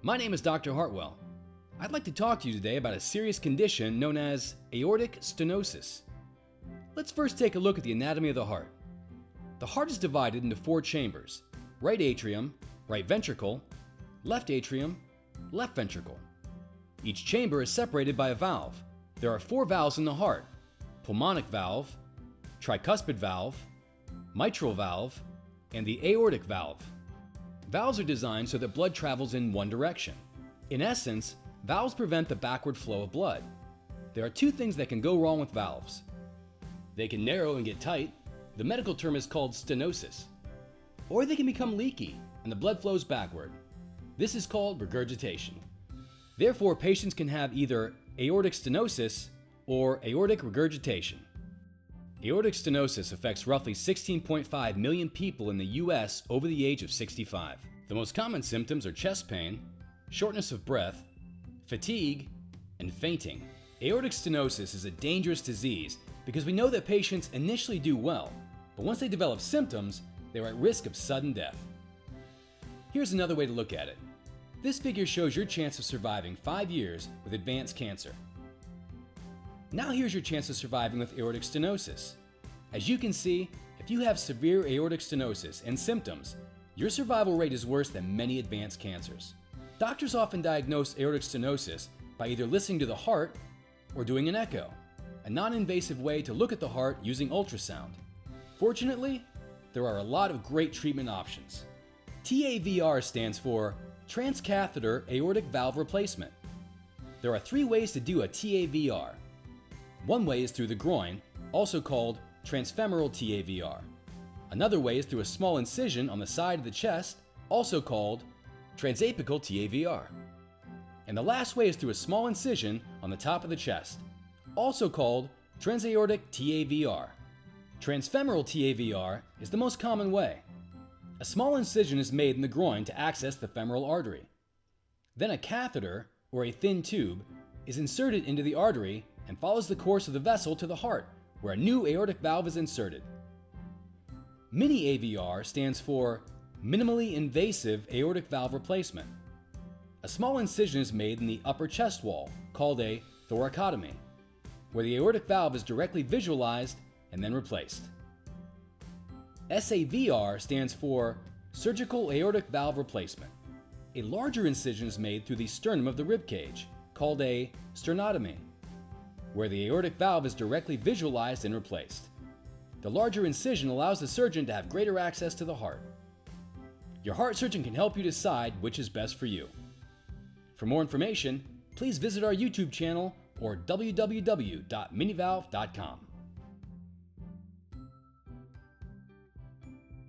My name is Dr. Hartwell. I'd like to talk to you today about a serious condition known as aortic stenosis. Let's first take a look at the anatomy of the heart. The heart is divided into four chambers: right atrium, right ventricle, left atrium, left ventricle. Each chamber is separated by a valve. There are four valves in the heart: pulmonic valve, tricuspid valve, mitral valve, and the aortic valve. Valves are designed so that blood travels in one direction. In essence, valves prevent the backward flow of blood. There are two things that can go wrong with valves. They can narrow and get tight. The medical term is called stenosis. Or they can become leaky and the blood flows backward. This is called regurgitation. Therefore, patients can have either aortic stenosis or aortic regurgitation. Aortic stenosis affects roughly 16.5 million people in the US over the age of 65. The most common symptoms are chest pain, shortness of breath, fatigue, and fainting. Aortic stenosis is a dangerous disease because we know that patients initially do well, but once they develop symptoms, they're at risk of sudden death. Here's another way to look at it. This figure shows your chance of surviving 5 years with advanced cancer. Now here's your chance of surviving with aortic stenosis. As you can see, if you have severe aortic stenosis and symptoms, your survival rate is worse than many advanced cancers. Doctors often diagnose aortic stenosis by either listening to the heart or doing an echo, a non-invasive way to look at the heart using ultrasound. Fortunately, there are a lot of great treatment options. TAVR stands for transcatheter aortic valve replacement. There are 3 ways to do a TAVR. One way is through the groin, also called transfemoral TAVR. Another way is through a small incision on the side of the chest, also called transapical TAVR. And the last way is through a small incision on the top of the chest, also called transaortic TAVR. Transfemoral TAVR is the most common way. A small incision is made in the groin to access the femoral artery. Then a catheter, or a thin tube, is inserted into the artery and follows the course of the vessel to the heart, where a new aortic valve is inserted. Mini AVR stands for minimally invasive aortic valve replacement. A small incision is made in the upper chest wall, called a thoracotomy, where the aortic valve is directly visualized and then replaced. SAVR stands for surgical aortic valve replacement. A larger incision is made through the sternum of the rib cage, called a sternotomy, where the aortic valve is directly visualized and replaced. The larger incision allows the surgeon to have greater access to the heart. Your heart surgeon can help you decide which is best for you. For more information, please visit our YouTube channel or www.minivalve.com.